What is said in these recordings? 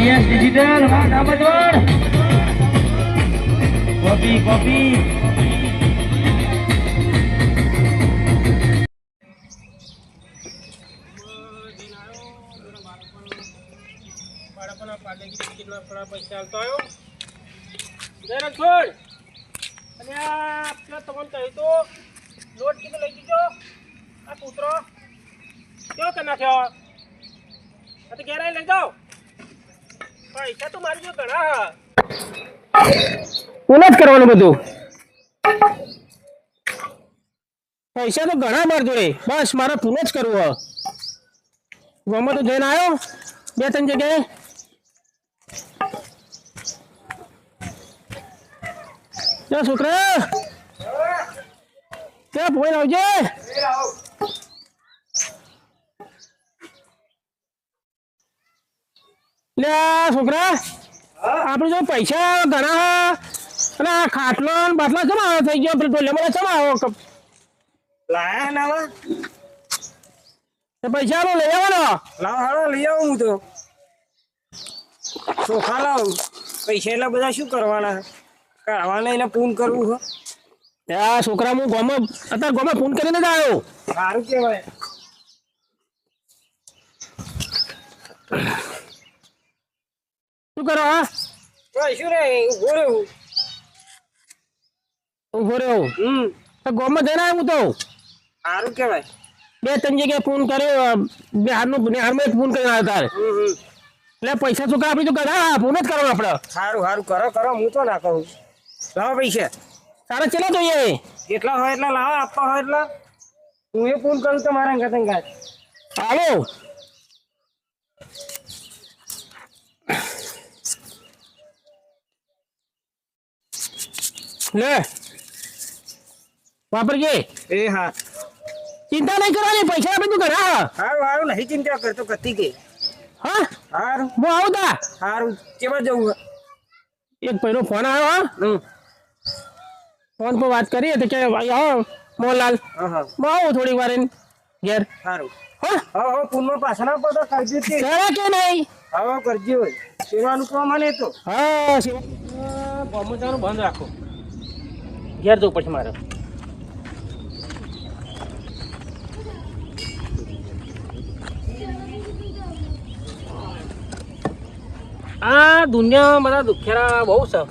DS digital માં ડાબડોળ copy copy ચાલતો આવ્યો જરા છોડ અને આ તમને કહ્યું તો લોટ કીધું લઈ દીધો આ કૂતરો કેવો કે નાખ્યો આ તો ઘેરાઈ લઈ જાઓ પૈસા તો મારી જો ઘણા પૂન જ કરવાનું બધું પૈસા તો ઘણા માર જોડે બસ મારે પૂન જ કરવું ગામમાં તો જઈને આવ્યો બે ત્રણ જગ્યાએ જા છોકરા ક્યાં ભોય આવજે લે છોકરા આપણે જો પૈસા ઘણા અને આ ખાટલો બાટલા જમા થઈ ગયો પેલો ટોલે જમા આવો લાયા ના પૈસા લો લઈ આવવાનો લાવ હાલો લઈ આવું હું તો ચોખા લાવ પૈસા એટલા બધા શું કરવાના કાઢવાના એને પૂન કરવું છે ત્યાં છોકરા હું ગામમાં અત્યારે ગામમાં ફોન કરીને જ આવ્યો સારું કહેવાય શું કરો હા શું રે ઉભો રહ્યું ઉભો રહ્યો ગામમાં જઈને આવ્યું તો સારું કહેવાય બે ત્રણ જગ્યાએ ફોન કર્યો બિહારમાં એક ફોન કરીને આવ્યો તારે એટલે પૈસા છોકરા આપી તો હા ફોન જ કરવાનો આપણે સારું સારું કરો કરો હું તો ના કહું લાવો પૈસા તારે ચેલા જોઈએ જેટલા હોય એટલા લાવો આપવા હોય એટલા હું એ ફોન કરું તો મારા અંગાત હાલો લે વાપરજે એ હા ચિંતા નહીં કરવાની પૈસા આપી તું ઘરે સારું સારું નહીં ચિંતા કરતો કતી કે હા સારું હું આવું તા સારું કેવા જવું એક પહેલો ફોન આવ્યો હા ફોન પર વાત કરીએ તો કે આવો મોહનલાલ હા હા હું આવું થોડી વાર ઘેર સારું હા હા પૂનમાં પાછા ના પડતો કરજો તે કરે કે નહીં હા કરજો સેવાનું પ્રમાણે તો હા ગામમાં જવાનું બંધ રાખો ઘેર જવું પછી મારે આ દુનિયા બધા દુખેરા બહુ છે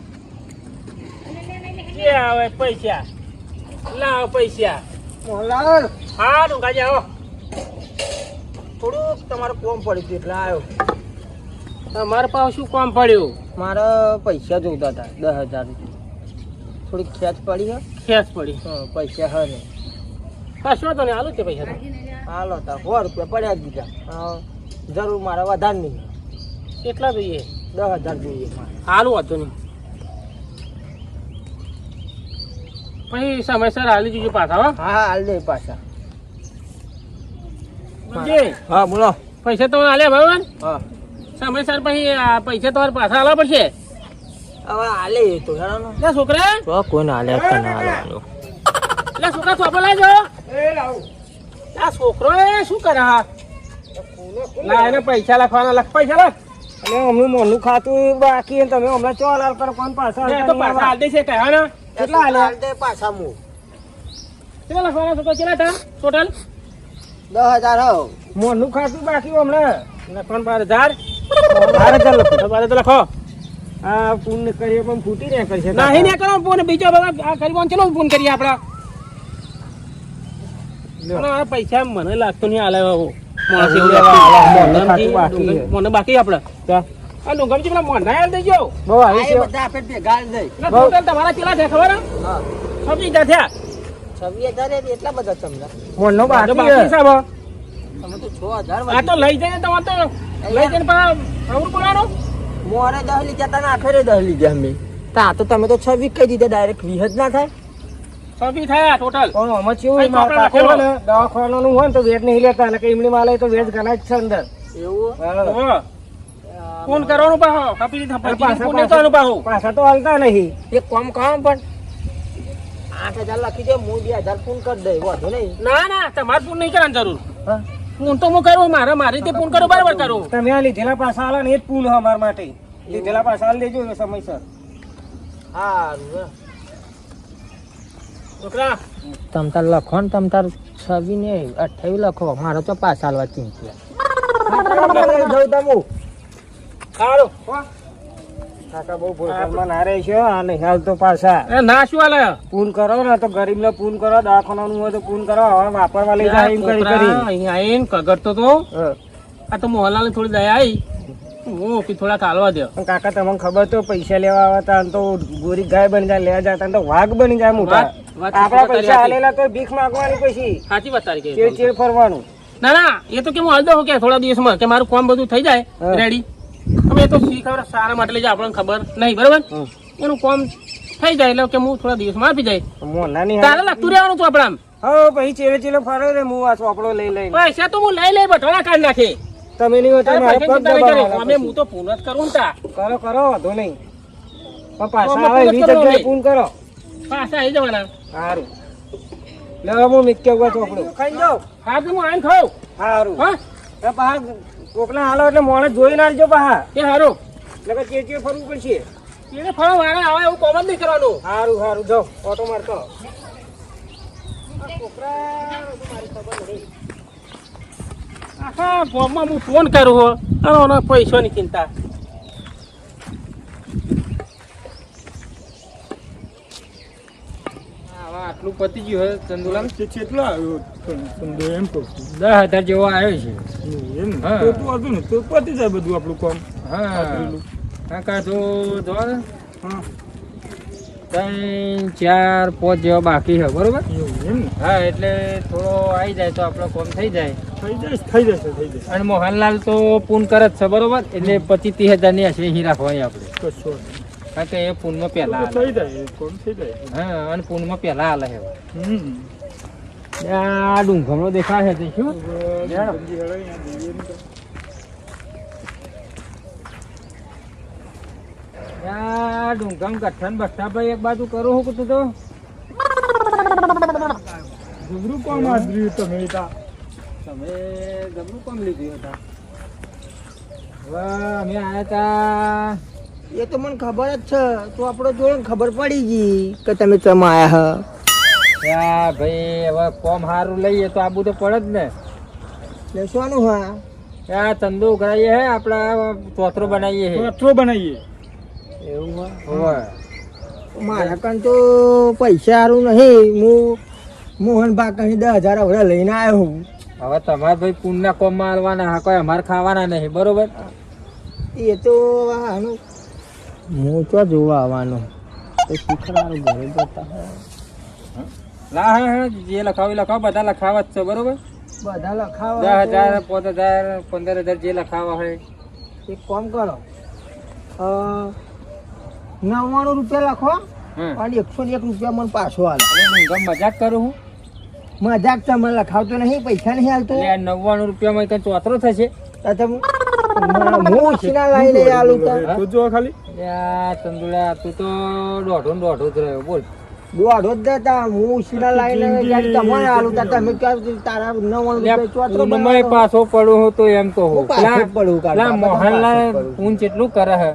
જે આવે પૈસા લાવ પૈસા મોહનલાલ હા ડુંગાજી આવો થોડુંક તમારું કોમ પડ્યું એટલે આવ્યો તમારે પાસે શું કોમ પડ્યું મારે પૈસા જોઈતા હતા 10,000 થોડીક ખેંચ પડી હે ખેસ પડી પૈસા હે ને કશો તો નહીં હાલું છે પૈસા તો હાલો તા 100 રૂપિયા પડ્યા જ બીજા જરૂર મારે વધારે નહીં કેટલા જોઈએ 10,000 જોઈએ હાલું હતું નહીં પછી સમયસર હાલી જજો પાછા હો હા હાલ દે પાછા જી હા બોલો પૈસા તમારે હાલ્યા બરાબર હા સમયસર પછી આ પૈસા તમારે પાછા હાલવા પડશે હવે હાલે તો હેરાનો લે છોકરા તો કોઈને હાલે તને હાલવાનું લે છોકરા ચોપો લાવજો એ લાવ આ છોકરો એ શું કરે હા ના એને પૈસા લખવાના લખ પૈસા લખ અને અમને મોનું ખાતું બાકી ને તમે હમણાં ચો લાલ કરો કોણ પાછા તો પાછા હાલ દે છે કહે ને કેટલા હાલે દે પાછા મુ કેટલા લખવાના છોકરા કેટલા હતા ટોટલ 10,000 હો મોનું ખાતું બાકી હમણાં લખવાનું 12,000 લખો 12,000 તો લખો આ પૂન કરીએ પણ ફૂટી રહ્યા કરશે નહીં ને કરો ફોન બીજો બધા આ ગરીબોને ચલો ફોન કરીએ આપડા આ પૈસા મને લાગતો નહીં હાલે મને બાકી આપડે આ ડુંગરજી પેલા મોઢા હાલ દેજો બહુ આવી છે બધા આપણે ભેગા થઈ ટોટલ તમારા કેટલા છે ખબર હા 26,000 થયા 26,000 એટલા બધા તમને મોનનો બાકી સાહેબ તમે તો 6,000 આ તો લઈ જઈને તમારે તો લઈ જઈને પાછા આવડું બોલાવાનું મોરે 10 લીધા તને આખરે 10 લીધા અમે તા તો તમે તો 26 કહી દીધા ડાયરેક્ટ 20 જ ના થાય 26 થયા ટોટલ પણ આમાં કેવું મારા કાકો ને દવાખાનાનું હોય ને તો વેટ નહીં લેતા અને કઈમણી માલે તો વેટ ગણાય જ છે અંદર એવું ફોન કરવાનું પાહો કાપી દીધા ફોન નહીં કરવાનું પાહો પાછા તો હાલતા નહીં એક કામ કામ પણ 8,000 લખી દે હું 2,000 ફોન કરી દે વાંધો નહીં ના ના તમારે ફોન નહીં કરવાની જરૂર હા ફોન તો હું કરું મારી રીતે ફોન કરો બરાબર કરું. તમે આ લીધેલા પાછા આલો ને એ જ પૂન હે અમારા માટે. લીધેલા પાછા આલી દેજો સમયસર. હારું છોકરા તમ તાર લખો ને તમ તાર 26 ને 28 લખો મારો તો પાસ હાલવા ચિંતા જઉં તમું. હારું કાકા બહુ ભોજનમાં ના રહે છે અને હાલ તો પાછા એ ના શું હાલે પૂન કરો ને તો ગરીબને પૂન કરો, દવાખાનાનું હોય તો પૂન કરો, હવે વાપરવા લઈ જાય એમ કરી કરી. અહીંયા આવીને કગડતો તો આ તો મોહનલાલ થોડી દયા આવી હું કે થોડા કાલવા દે. પણ કાકા તમને ખબર તો પૈસા લેવા આવતા તો ગોરી ગાય બની જાય, લેવા જતા તો વાઘ બની જાય મોટા. વાત આપડા પૈસા હાલેલા તો ભીખ માંગવાની પછી સાચી વાત તારી ચેડ કે ચેડ ફરવાનું. ના ના એ તો કે હું હાલ દઉં કે થોડા દિવસમાં કે મારું કામ બધું થઈ જાય હા. રેડી. અમે એ તો શી ખબર સારા માટે લઈ જાય આપણને ખબર નહીં બરાબર. એનું કામ થઈ જાય એટલે કે હું થોડા દિવસમાં આપી જાય મોના ની તારે લાગતું રહેવાનું છું આપણા હા પછી ચેડે ચેડે ફરે રે હું આ ચોપડો લઈ લઈને. પૈસા તો હું લઈ બટવાના કાઢી નાખે. તમે નહીં હોતા મારે પગ દબાવવાના અમે પછી. હું તો પૂર્ણ જ કરું ને તા કરો કરો વાંધો નહીં પણ પાછા અમે આવે એવી પૂરો કરો જગ્યાએ નહીં. પૂન કરો. પાછા આવી જવાના. સારું લેવા હું મીક કેવું ચોપડો ખાઈ જાઓ. હા તો હું આવીને ખાઉં. સારું હા એ પાછા કોકના હાલો એટલે મોણે જોઈને આવજો પાછા. એ હારું એટલે ચેડ ચેડ ફરવું પડશે. એને ફળો વાળા આવે એવું કોમ જ નહીં કરવાનું. સારું સારું જાઓ ઓટો મારતો. આખા ગામમાં હું ફોન કરું હો અને પૈસાની ચિંતા. આટલું પતી ગયું હોય ચંદુલાલ કેટલો આવ્યો ચંદો એમ કહું છું 10,000 જેવો આવ્યો છે. એમ ને હા. તો તું હતું ને તો પતી જાય બધું આપણું કામ હા કાકા તો જો ને હા 3, 4, 5 જેવા બાકી છે બરોબર. એવું એમ ને હા એટલે થોડો આવી જાય તો આપણો કામ થઈ જાય. થઈ જશે અને મોહનલાલ તો પૂન કરે જ છે બરોબર એટલે 25-30,000 ની આશરે રાખવાની આપણે, કશો કારણ કે એ પૂનમાં પહેલા તો થઈ જાય કોમ થઈ જાય હા અને પૂનમાં પહેલા હાલે છે. હમ આ ડુંગરનો દેખાય છે શું જલ્દી હળાઈ આ દઈએ ને તો. આ ડુંગમ ગઠ્ઠન બઠ્ઠા ભાઈ એક બાજુ કરું હું તું તો જબરું કામ આદર્યું તમે તા તમે ગમનું કામ લીધું હતા. હવે અમે આવ્યા હતા એ તો મને ખબર જ છે તો આપણો જોડે ખબર પડી ગઈ કે તમે ચમ આયા ત્યાં ભાઈ હવે કોમ સારું લઈએ તો આબુ તો પડે જ ને. લેસવાનું હા ત્યાં ચંદુ ઉઘરાઈએ હે આપડા ચોતરો બનાવીએ હે પત્રો બનાવીએ એવું હોય. મારા કાન તો પૈસા સારું નહીં. હું મોહન બાકાની 10,000 હવે લઈને આવ્યો હું. હવે તમારે ભાઈ પૂનના કોમમાં આવવાના હા કોઈ અમારે ખાવાના નહીં બરોબર. એ તો આનું હું તો જોવા આવવાનો તો શીખવાનું ઘરે જતા લા હા હા જે લખાવી લખાવો બધા લખાવા જ છે બરોબર. બધા લખાવા 10,000 5,000 15,000 જે લખાવા હોય. એક કામ કરો 99 રૂપિયા લખો હમ. અને 101 રૂપિયા મને પાછો હાલ. હું મજાક કરું હું મજાક તમે લખાવતો નહીં, પૈસા નહીં હાલતો. એટલે 99 રૂપિયામાં કઈ ચોતરો થશે. તો તમે હું ઉછીના લાઈને આલું તો તો જો ખાલી યા ચંદુલા તું તો દોઢો ને દોઢો જ રહ્યો બોલ. દોઢો જ દેતા હું ઉછીના લાઈને જ્યારે તમારે આલું તા તમે કહો તારા 99 રૂપિયા ચોતરો પૂનમાં બનાવો. પાછો પડું હું તો એમ કહું. હું પાછો જ પડું કાકા. પેલા મોહનલાલ પૂન કેટલું કરે હે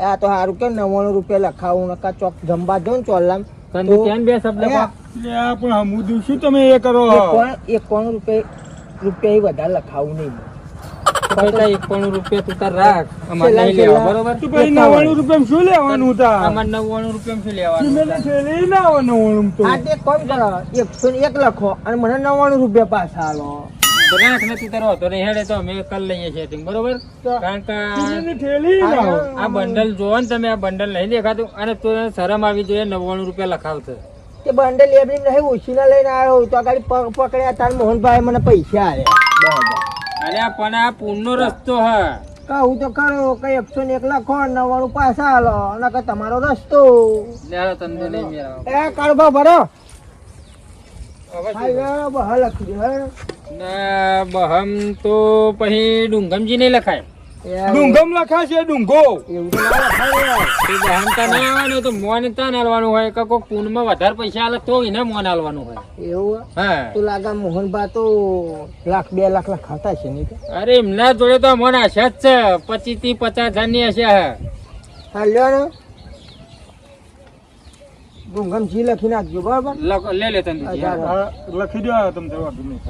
આ તો સારું કે 99 રૂપિયા લખાવું નકા ચોક જમવા દો ને ચોલામ ચંદુ કેમ બે શબ્દ કહો? લે આ પણ હમુદું શું તમે એ કરો એક રૂપિયા વધારે લખાવું નહીં. પૈસા 91 રૂપિયા તું તાર રાખ અમારે નહીં લેવા બરોબર. તું ભાઈ 99 રૂપિયા શું લેવાનું તા અમારે 99 રૂપિયા શું લેવાનું મેલે થેલી ના આવે 99 તો હા તે કોમ કરો 101 લખો અને મને 99 રૂપિયા પાછા આલો. રાખ નથી તારો હતો નહીં હેડે તો અમે કરી લઈએ સેટિંગ બરોબર. કારણ કે મેલે થેલી ના આવે આ બંડલ જોવો ને તમે, આ બંડલ નહીં દેખાતું અને તો શરમ આવી જોઈએ 99 રૂપિયા લખાવશે. તે બંડલ લેબડી નહીં ઉછીના લઈને આવ્યો તો આગળ પગ પકડ્યા તાર મોહનભાઈ મને પૈસા આલ્યા 10,000. અરે આ પણ આ પૂનનો રસ્તો હે. કહું તો ખરો કઈ 101 લખો 99 પાછા આલો નકર તમારો રસ્તો. લેરો તંદુ નહીં મેળવો. એ કાળભા ભરો હવે હાય બહા લખી દે હે. ના બહમ તો પછી ડુંગમજી નહીં લખાય. યાર, ડુંગમ લખાશે ડુંગો. એવું તો ના લખાય યાર. એ દહનતા ના આવે ને તો મોન તાન હાલવાનું હોય કે કોઈક પૂનમાં વધારે પૈસા આલે તો એને મોન હાલવાનું હોય. એવું હા તો લાગે મોહનબા તો 1,00,000 2 લાખ લખાતા છે નહીં કે? અરે એમના જોડે તો મોન આશા જ છે 25 થી 50,000 ની આશા હે. હા લ્યો ને ડુંગમ જી લખી નાખજો બરાબર. લે લે તને દીધી, અઢાર. હા. હા, લખી દો તમે જવાબ નહીં.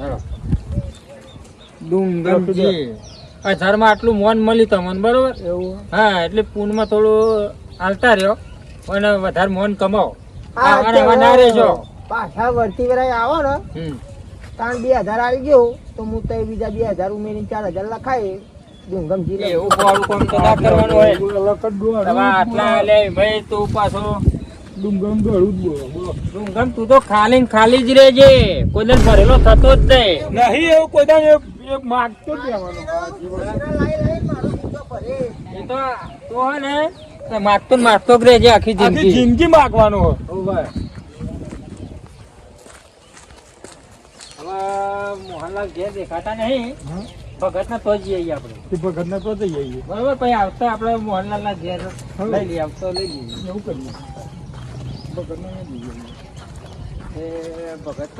ડુંગમજી 1000 માં આટલું મોન મળી તમને બરોબર. એવું હા એટલે પૂનમાં થોડું હાલતા રહ્યો અને વધારે મોન કમાવો. હા, આવા નવા ના રહેજો. પાછા વર્તી વેરાય આવો ને હમ. તાણ 2,000 આવી ગયો તો હું તો બીજા 2,000 ઉમેરીને 4,000 લખાય ડુંગમ જી લખી. એવું કોરું કોમ તો ના કરવાનું હોય. લખત દો. હવે આટલા લે ભાઈ તું પાછો ડુંગમ દોડું જ બોલો, બોલો. ડુંગમ તું તો ખાલી ને ખાલી જ રહેજે કોઈને ભરેલો થતો જ નહીં. નહીં એવું કોઈ દાડે એ માગતો જ રહેવાનો. એ તો તું હોય ને તો માગતો ને માગતો જ રહેજે આખી આખી જિંદગી. જિંદગી માગવાનો હોય. હવે મોહનલાલ ઘેર દેખાતા નહીં ભગત ના તો જઈએ આપણે તે ભગતને તો જઈ આવીએ. બરોબર પછી આવતા આપણે મોહનલાલ ના ઘેર લઈ લઈએ આવતો લઈ લઈએ. એવું કરીએ. ભગતને નહીં જઈ આવીએ. એ ભગત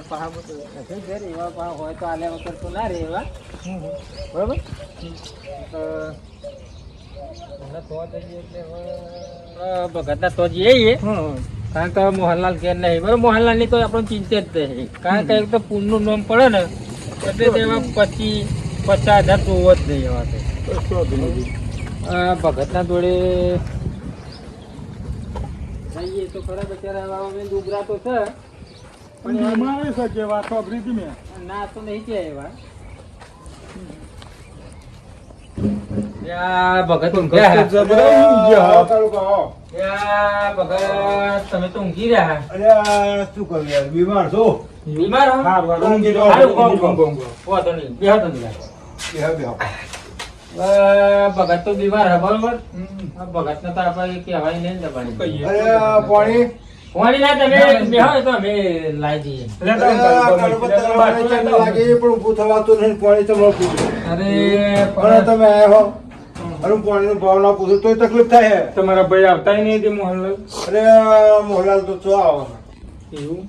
પાહા નથી ઘેર એવા પાહા હોય તો આલ્યા વગર તો ના રહે એવા બરોબર. ભગત ના તો જઈએ હા. કારણ કે મોહનલાલ ઘેર નહીં બરોબર. મોહનલાલ ની તો આપણને ચિંતા જ નહીં કારણ કે એક તો પૂન નું નામ પડે ને એટલે તેમાં 50,000 જોવો જ નહીં એવા તો. કશો વાંધો નથી. ભગત ના જોડે જઈએ તો ખરા બચારા હવે ડુગરા તો છે પણ એમાં એ છે કે વાત સાંભળી હતી મેં. ના તો નહીં છે એવા. યા ભગત ઊંઘ્યા. યા ભગત તમે તો ઊંઘી રહ્યા. શું કરું યાર, બીમાર છો? બીમાર હો? હારું, હારું. ઊંઘી જાઓ. હારું, કોમ, કોમ. કોમ, કોમ. વાંધો નહીં. બેહો તમે યાર. બેહો, બેહો. ભગત તો બીમાર હે બરોબર. ભગત ને તો આપણે કહેવાય નહીં ને દબાણી. કહીએ. અરે પાણી કોણી ના તમે બેહો એ તો અમે લાવી દઈએ. લેતા આવો, અરે, તારું કાળું લેતા પત્તર આવો. મને ચેક લાગે પણ ઊભું થવાતું નહીં, પાણી તમે પૂછ્યું. અરે અને તમે આવ્યા હો અને હું પાણીનો ભાવ ના પૂછું તોય તકલીફ થાય છે. તમારા ભાઈ આવતા નહીં તે મોહનલાલ. અરે મોહનલાલ તો શું આવે? એવું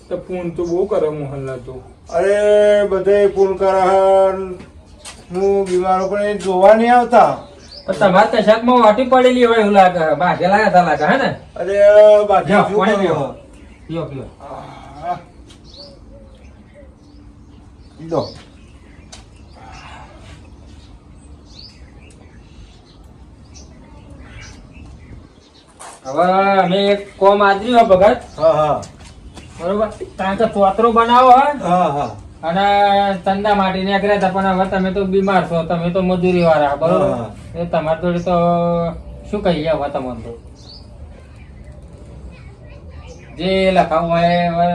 તો ફોન તો બહુ કરે મોહનલાલ તો. અરે બધે પૂર્ણ કરે છે. હું બીમારો પણ એ જોવા નહીં આવતા. પણ તમારે તશાકમાં વાટી પડેલી હોય એવું લાગે બાજેલા હતા લાગે હે ને. અરે બાકી જાઓ, શું પાણી કરવું? પીવો. પીવો પીવો. આહ. લો. હવે અમે એક કોમ આદર્યું હે ભગત હા હા બરોબર. કારણ કે ચોતરો બનાવો હે હા હા અને ધંધા માટે નીકળ્યા હતા પણ હવે તમે તો બીમાર છો તમે તો મજૂરી વાળા બરોબર. હા. એ તમારી જોડે તો શું કહીએ હવે તમને તો જે લખાવું હોય હવે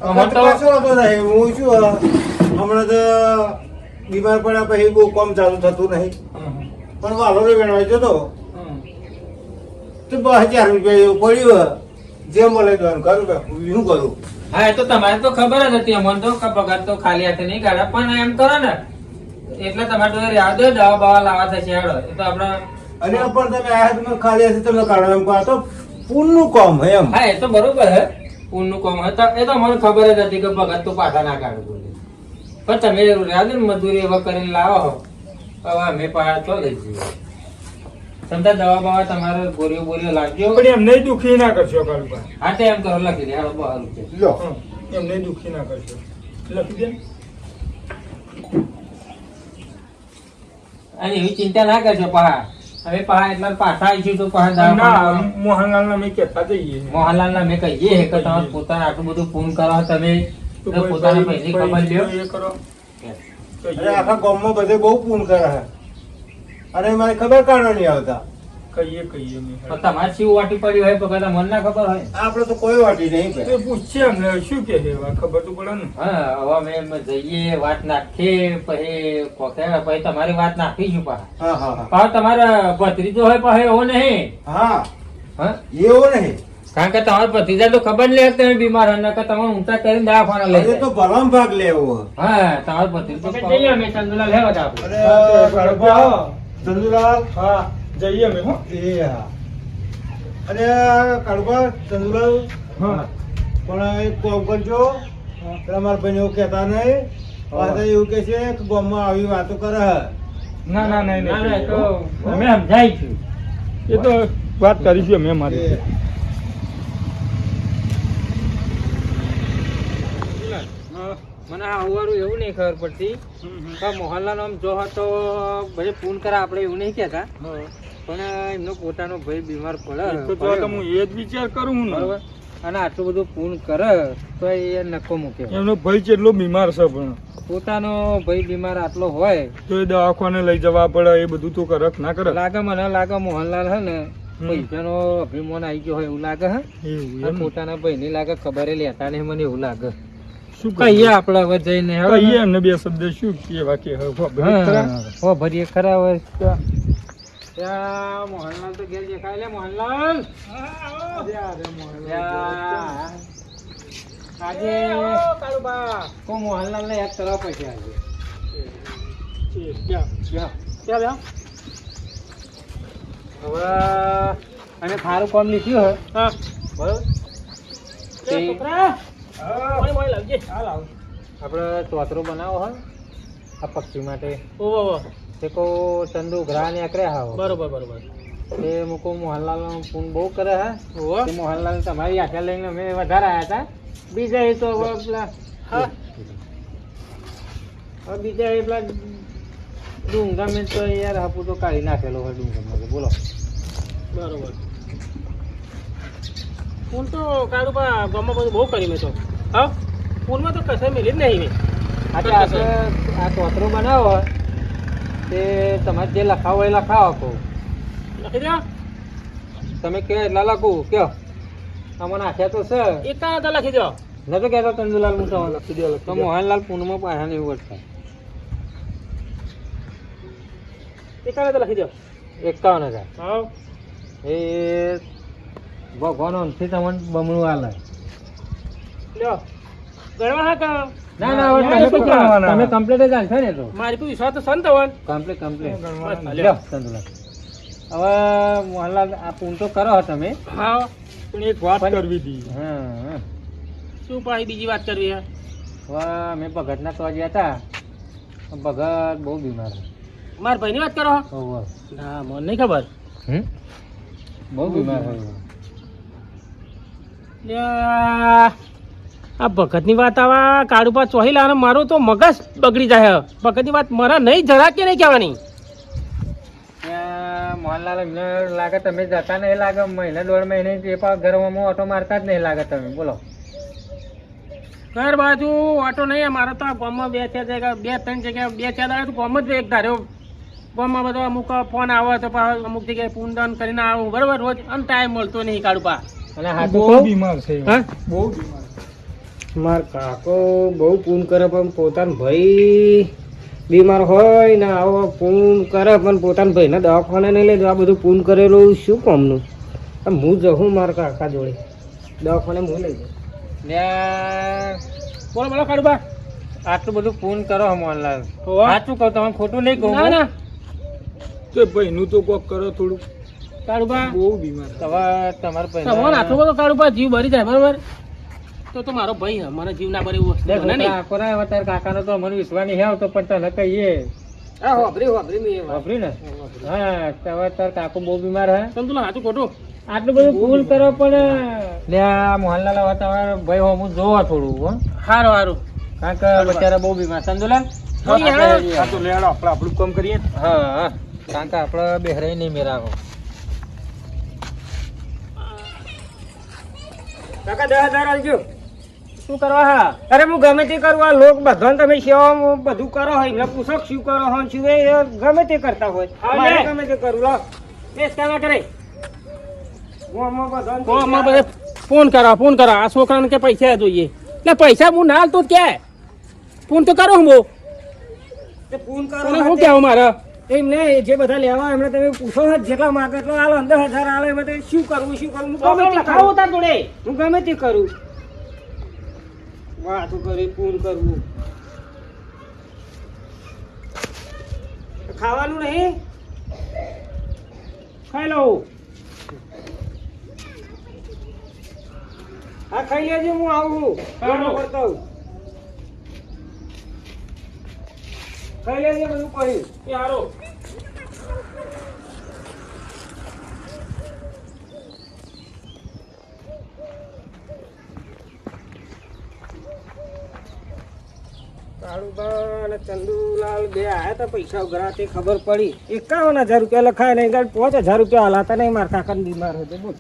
અમારે તો કશો વાંધો નહીં. હું શું હમણાં તો બીમાર પડ્યા પછી બહુ કામ ચાલુ થતું નહીં પણ વાલો વેણવાઈ જતો તો 1000 રૂપિયા એવું પડ્યું જે મળે તો એમ કરું કે શું કરું. હા એ તો તમારે તો ખબર જ હતી અમને તો કે પગાર તો ખાલી હાથે નહીં કાઢે પણ એમ કરો ને એટલે તમારે જોડે યાદ હોય દવા બવા લાવવા થશે હેડો એ તો આપણે અને પણ તમે આયા તમે ખાલી હશે તમે કાઢો એમ કહો તો પૂનનું કામ હે એમ. હા એ તો બરોબર હે ઊનનું કામ હતા એ તો મને ખબર જ હતી કે પગાર તો પાછા ના કાઢે બોલે પણ તમે યાદ ને મજૂરી એવા કરીને લાવો હવે અમે પાછા તો લઈ જઈએ સમજા દવા બવા તમારે બોરીઓ બોરીઓ લાગજો પણ એમને દુખી ના કરશો કાળુભા. હા તો એમ કરો લખી દે હેડો બહાર છે લો હં, એમને દુખી ના કરશો. લખી દે. અને એવી ચિંતા ના કરશો પહા હવે પહા એટલા પાછા આવીશું તો પહા ના દવા મોહનલાલને અમે કહેતા જઈએ. મોહનલાલ ના મેં કહીએ કે તમે પોતાને આટલું બધું પૂર્ણ કરો તમે તો તો પોતાને પહેલી ખબર લ્યો એ કરો. અરે આખા ગામમાં બધે બહુ પૂન કરે છે અને મને ખબર કાઢવા નહીં આવતા. કહીએ કહીએ અમે. પણ તમારે શિવ વાટી પડી હોય પગા મન ના ખબર હોય આપણે તો કોઈ વાટી નહીં તે ભાઈ. પૂછીએ અમને શું કે છે એવા ખબર તો પડે ને. હા હવે અમે એમ જઈએ વાત નાખીએ પછી કોકે પછી તમારી વાત નાખીશું પા હા હા હા પા તમારા ભત્રીજો હોય પછી એવો નહીં હા હા એવો નહીં કારણ કે તમારા ભત્રીજા તો ખબર લે કે તમે બીમાર હો નકર તમે ઊંચા કરીને દવાખાના લઈ અરે તો જાય. ભલામ ભાગ લેવો. હા તમારા ભત્રીજો અમે જઈએ અમે ચંદુલાલ હેવા આપણે અરે કાળુભા, ચંદુલાલ, હા જઈએ અમે હો. એ હા. અરે કાળુભા, ચંદુલાલ, હા પણ એક કામ કરજો, પેલા મારા ભાઈને એવું કહેતા નહીં. પાછા એવું કહે છે કે ગામમાં આવી વાતો કરે. ના ના નહીં ના ના એ તો અમે સમજાય છું. એ તો વાત કરીશું અમે મારી. એ, મને આ હવારું એવું નહીં ખબર પડતી કે મોહનલાલ આમ જો તો ભલે ફોન કરે આપણે એવું નહીં કહેતા પણ એમનો પોતાનો ભાઈ બીમાર પડે તો જો તો હું એ જ વિચાર કરું હું ને. બરોબર અને આટલું બધું ફોન કરે તો એ નકો મૂકે એમનો ભાઈ કેટલો બીમાર છે પણ પોતાનો ભાઈ બીમાર આટલો હોય તો એ દવાખાને લઈ જવા પડે એ બધું તો કરે કે ના કરે. લાગે મને લાગે મોહનલાલ હે ને પૈસાનો અભિમાન આવી ગયો હોય એવું લાગે હે એવું અને એમ. પોતાના ભાઈની લાગે ખબર લેતા નહીં મને એવું લાગે શું કહીએ આપણે હવે જઈને હવે કહીએ એમને બે શબ્દ શું કેવા કે હવે ખરા. હો ભરીએ ખરા હોય ત્યાં મોહનલાલ તો ઘેર દેખાય લે મોહનલાલ આજે કો મોહનલાલ ને યાદ કરવા પડશે આજે ક્યાં હવે અને થારું કામ લીધું હે હા બરોબર એ છોકરા મોય મોય લાવજે આપણે ચોતરો બનાવો હોય આ પક્ષી માટે ઓહો તે કો ચંદુ ઘરા ને આકરે હાવો બરોબર બરોબર તે મુકો મોહનલાલ નો ફોન બહુ કરે હે ઓહો તે મોહનલાલ તમારી આખા લઈને અમે વધારે આયા હતા બીજા એ તો હવે પેલા હા હવે બીજા એ પેલા ડુંગર મેં તો યાર હાપુ તો કાઢી નાખેલો હોય ડુંગર માં બોલો બરોબર ફોન તો કાઢું પણ ગામમાં બધું બહુ કરી મેં તો હા ફોનમાં તો કશે મિલી જ નહીં મેં આજે આપણે આ ચોતરો બનાવો હોય તે તમારે જે લખાવો હોય એ લખાવો કહો લખી દો તમે કે એટલા લખો કયો અમને આખ્યા તો છે એક કાગળ લખી દો નતો કહેતો ચંદુલાલ હું તો મોહનલાલ પૂનમાં પાછા નહીં વળતા એક કાગળ લખી દો 51,000 હા એ ભગવાન અંશથી તમને બમણું આલે લ્યો ગણવા હા કા ના ના હવે તમે શું કરવાના? તમે કમ્પ્લીટ જ આલશો ને તો મારી કોઈ વિશ્વાસ તો સંત હોય કમ્પ્લીટ બસ, લ્યો ચંદુલાલ હવે મોહનલાલ આ પૂન તો કરો હો તમે હા પણ એક વાત કરવી હતી. હા હા શું પાછી બીજી વાત કરવી હે હવે અમે ભગતના તો ગયા હતા ભગત બહુ બીમાર મારા ભાઈની વાત કરો હોવ ના મને નહીં ખબર બહુ બીમાર હોય લ્યા, આ ભગતની વાત આવા કાળુ પા ચોહી લાવવાનો મારું તો મગજ બગડી જાય હે. ભગતની વાત મારા નહીં જરા કે નહીં કહેવાની ત્યાં મોહનલાલ એમને લાગે તમે જતા નહીં લાગે મહિના 1.5 મહિને એ પણ ઘરમાં ઓટો મારતા જ નહીં લાગે તમે બોલો ઘર બાજુ ઓટો નહીં મારે તો આ ગામમાં 2-4 જગ્યા 2-3 જગ્યા 2-4 દાડે તો ગામ જ એક ધાર્યો ગામમાં બધો અમુક ફોન આવે તો પાછો અમુક જગ્યાએ પૂનદાન કરીને આવું બરોબર રોજ અને ટાઈમ મળતો નહીં કાળુ પા અને હાથું બહુ કહું બીમાર છે એ. હા? બહુ બીમાર. માર કાકો બહુ પૂન કરે પણ પોતાનો ભાઈ બીમાર હોય ને આવો પૂન કરે પણ પોતાના ભાઈને દવાખાને નહીં લઈ આ બધું પૂન કરેલું શું કામનું આમ હું જઉં મારા કાકા જોડે દવાખાને હું લઈ જાઉં બોલો બોલો કાળુ પા આટલું બધું પૂન કરો મોહનલાલ હોવે. સાચું કહું તમે ખોટું નહીં કહું ના ના તો ભાઈનું તો કોક કરો થોડું. કાળુ પા બહુ બીમાર. હવે તમારા તમારો આટલો બધો કાળુ પા જીવ ભરી જાય બરોબર તો મારો ભાઈ હે મને જીવ ના ભરે એવું વસ્તુ બને નહીં તારા કાકાનો તો મને વિશ્વાસ નહીં આવતો પણ તને કહીએ હા વાપરી મેં એ વાત. વાપરી ને હા હવે તાર કાકો બહુ બીમાર હે સંતુલન સાચું ખોટું આટલું બધું ફૂલ કરો પણ લ્યા મોહનલાલ હવે તમારે ભાઈ હું જોવા થોડું હો સારું સારું કારણ કે બચારા બહુ બીમાર ચંદુલાલ જોઈએ, હા. આ તો લેડો આપણે આપણું કામ કરીએ ને. હા હા કારણ કે આપણે બેહરાઈ નહીં મેરાવો કાકા 10,000 આલજો શું કરવા હા અરે હું ગમે તે કરું આ લોક બધાને તમે સેવા બધું કરો હોય એમને પૂછો કે શું કરો હોય શું એ ગમે તે કરતા હોય મારે ગમે તે કરું લો બેસ કાના કરે ગામમાં બધે ફોન કરા આ છોકરાને કે પૈસા જોઈએ એટલે પૈસા હું ના હાલતો જ કે ફોન તો કરો હું ફોન કરો હું કેવું મારે એમ નહીં જે બધા લેવા એમને તમે પૂછો ને જેટલા માગે એટલો હાલો 10,000 હાલો એમાં તો શું કરવું હું ગમે તે કરું તાર જોડે હું ગમે તે કરું વાતું કરી પૂન કરવું ખાવાનું નહીં ખાઈ લઉં હા ખાઈ લેજો હું આવું કરતો ખાઈ લેજે બધું કહ્યું એ હારો કાળુબા અને ચંદુલાલ બે આયા હતા પૈસા ઉઘરા તે ખબર પડી 51,000 રૂપિયા લખાય નહીં ગાડી 5,000 રૂપિયા હાલાતા નહીં મારા કાકાને બીમાર હતો બોલ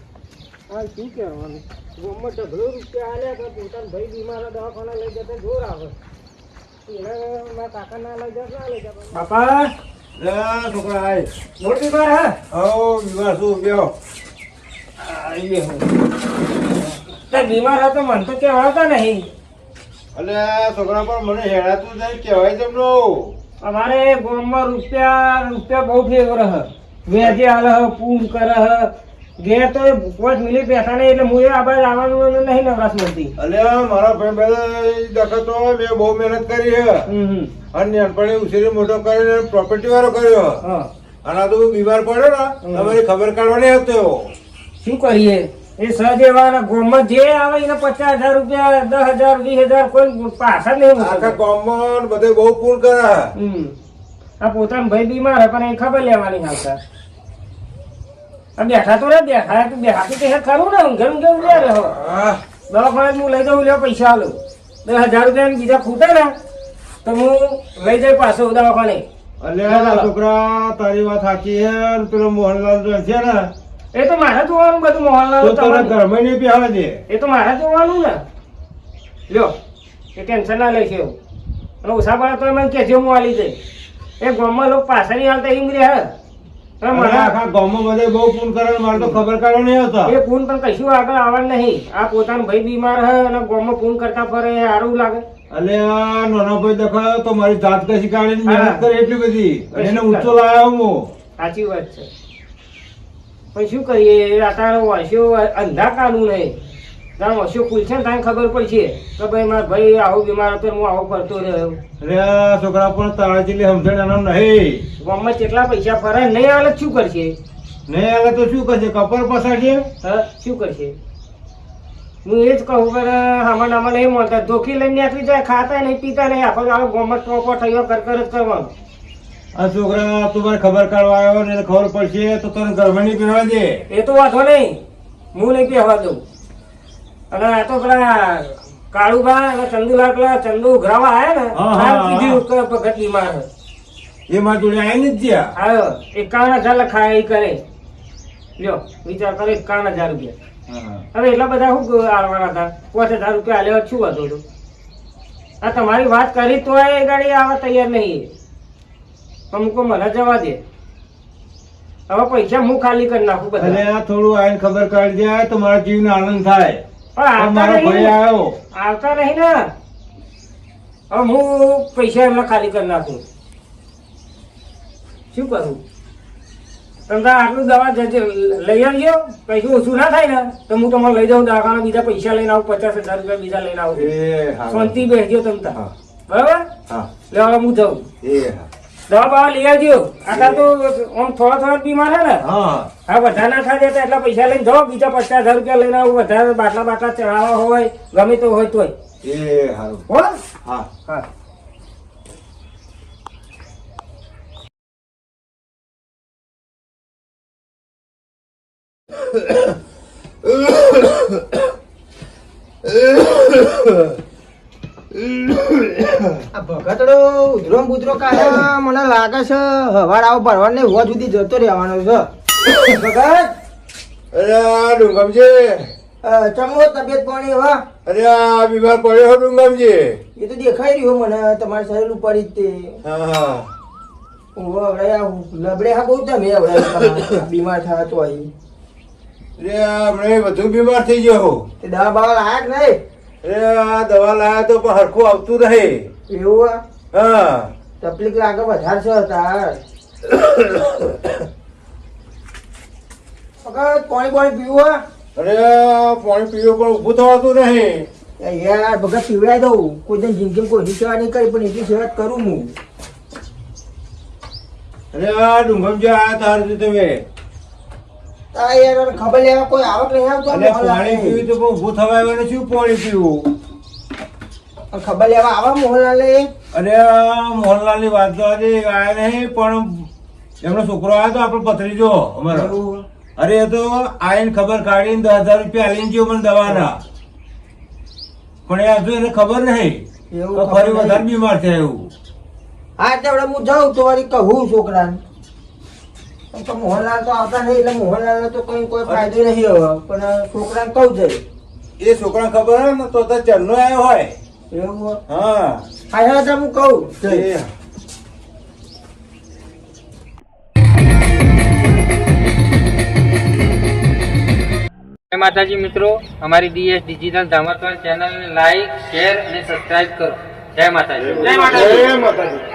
હા શું કહેવાનું ગોમમાં ઢગલો રૂપિયા હાલ્યા તો પોતાના ભાઈ બીમાર દવાખાના લઈ જતા જોર આવે મારા કાકા ના લઈ જતા ના લઈ જતા બાપા લે છોકરા આય મોટ બીમાર હા બીમાર શું બેહો બીમાર હતો મને તો કહેવાતા નહીં અલે છોકરા પણ મને હેરાતું જાય કહેવાય તેમનો અમારે ગામમાં રૂપિયા બહુ ફેવર હ વેજે હાલ હ પૂન કરે હ ઘેર તો 5 મિનિટ બેઠા નહીં એટલે હું આ બાજુ આવવાનું નહીં નવરાશ મળતી અલે મારા ભાઈ બધા દખતો મેં બહુ મહેનત કરી હે અને નાનપણે ઉછેરી મોટો કરીને પ્રોપર્ટી વાળો કર્યો અને આ તો બીમાર પડ્યો ને તમારી ખબર કાઢવાની હતો શું કરીએ એ સહદેવાના ગામમાં જે આવે એને 50,000 રૂપિયા 10,000 20,000 કોઈ પાછા નહીં આખા ગામમાં બધે બહુ પૂર્ણ કરે આ પોતાનો ભાઈ બીમાર હે પણ એ ખબર લેવાની આવતા આ બેઠા તો રે બેઠા તું બેઠા તો ખરું ને ઊંઘે લે રહો દવાખાને હું લઈ જાઉં લેવા પૈસા આલું 10,000 રૂપિયા બીજા ખૂટે ને તો હું લઈ જાય પાછો દવાખાને અલ્યા છોકરા તારી વાત સાચી હે પેલો મોહનલાલ છે ને એ તો મારે જોવાનું બધું મોહનલાલ ઘરમાં નહીં બેહાડે દે એ તો મારે જોવાનું ને લ્યો એ ટેન્શન ના લેશે એવું અને ઓછા પડે તો એમ કે હું આલી જાય એ ગામમાં લોકો પાછળ હાલતા એમ રે આખા ગામમાં બધે બહુ પૂન કરે મારે તો ખબર કાઢવા નહીં આવતા એ પૂન પણ કશું આગળ આવવાનું નહીં આ પોતાનો ભાઈ બીમાર હે અને ગામમાં પૂન કરતા ફરે સારું લાગે અલે આ નાનો ભાઈ દેખાયો તો મારી જાત કશી કાઢીને મહેનત કરે એટલી બધી અને એને ઊંચો લાવ્યો હું સાચી વાત છે પણ શું કરીએ અત્યારે વાંસ્યો અંધા કાનું નહીં તાર વાંસ્યો ખુલશે ને તારે ખબર પડશે કે ભાઈ મારા ભાઈ આવો બીમાર હતો હું આવો ફરતો રહ્યો અરે છોકરા પણ તારા જેટલી સમજણ એનો નહીં ગામમાં કેટલા પૈસા ફરે નહીં આવે શું કરશે નહીં આવે તો શું કરશે કપર પસાડશે હા શું કરશે હું એ જ કહું કે આમાં આમાં નહીં મળતા ધોખી લઈને નીકળી જાય ખાતા નહીં પીતા નહીં આખો ગામમાં ટોપો થયો કર જ કરવાનો આ છોકરા તું મને ખબર કાઢવા આવ્યો ને ખબર પડશે તો તને ઘરમાં નહીં પહેરવા દે એ તો વાંધો નહીં હું નહીં પહેવા દઉં અને આ તો પેલા કાળુબા અને ચંદુલાલ પેલા ચંદુ ઉઘરાવા આવ્યા ને કીધું કે ભગત બીમાર એ મારા જોડે આવીને જ જ્યાં આવ્યો 51,000 લખાય એ કરે લ્યો વિચાર કરો 51,000 રૂપિયા હવે એટલા બધા શું આવવાના હતા 5,000 રૂપિયા આલ્યા શું હતું હતું આ તમારી વાત કરી તો એ ગાડી આવવા તૈયાર નહીં અમુક મને જવા દે હવે પૈસા હું ખાલી કરી નાખું બધા અને આ થોડું આઈને ખબર કાઢી જાય તો મારા જીવને આનંદ થાય પણ મારો ભાઈ આવ્યો આવતા નહીં ને હવે હું પૈસા એમને ખાલી કરી નાખું શું કરું તમે આટલું દવા લઈ આવજો પૈસા ઓછું ના થાય ને તો હું તમારે લઈ જાઉં દવાખાના બીજા પૈસા લઈને આવું 50,000 રૂપિયા બીજા લઈને આવું શાંતિ બેસજો તમે બરાબર લેવા હું જાઉં દવા બવા લઈ આવજો આટલા તો આમ થોડા બીમાર છે ને હા વધારે ના થાય જતા એટલા પૈસા લઈને જાઓ બીજા 50,000 રૂપિયા લઈને આવું વધારે બાટલા ચડાવવા હોય ગમે તો હોય તોય હો હા હા આ ભગતડો ઉધરો બુધરો કાઢે મને લાગે છે હવાર આવો ભરવા ને હોવા સુધી જતો રહેવાનો છે ભગત અરે ડુંગમજી ચમો તબિયત પાણી હવે અરે આ બીમાર પડ્યો ડુંગમજી એ તો દેખાઈ રહ્યો મને તમારા શરીર ઉપર જ તે લબડે હા બહુ તમે બીમાર થયા તો અહીં આપણે બધું બીમાર થઈ ગયો તે દવા બવા લાયક નહીં અરે આ દવા લાયા તો પણ હરખું આવતું નહીં એવું હા તકલીફ લાગે વધારે છે તાર ભગત પાણી પાણી પીવું હે? અરે પાણી પીવું પણ ઊભું થવાતું નહીં. યાર ભગત પીવડાવી દઉં. કોઈ દિન જિંદગીમાં કોઈની સેવા નહીં કરી પણ એટલી સેવા જ કરું હું. અરે આ ડુંગરજી આયા તાર તમે આ યાર ખબર લેવા કોઈ આવક નહીં આવતો. અને પાણી પીવું તો પણ ઊભું થવાય ને શું પાણી પીવું? ખબર લેવા આવા મોહનલાલ અને મોહનલાલ ની વાત તો આજે આયા નહીં પણ એમનો છોકરો આવ્યો તો આપણો પથરીજો અમારો. અરે એ તો આઈને ખબર કાઢીને 10,000 રૂપિયા આલીને ગયો મને દવાના. પણ એ હજુ એને ખબર નહીં એવું તો ખબર ફરી નહીં. વધારે બીમાર થયા એવું. હા એટલે હું જાઉં તો વળી કહું છોકરાને. તો મોહનલાલ તો આવતા નહીં એટલે મોહનલાલ તો કોઈ ફાયદો નહીં હવે પણ છોકરાને કહું જઈ. એ છોકરાને ખબર હોય ને તો ચરનો આવ્યો હોય. એવું હા હા તો હું કહું જઈ. એ જય માતાજી મિત્રો, અમારી DS ડિજિટલ ધામરકર ચેનલને લાઈક, શેર અને સબસ્ક્રાઇબ કરો. જય માતાજી. જય માતાજી. જય માતાજી.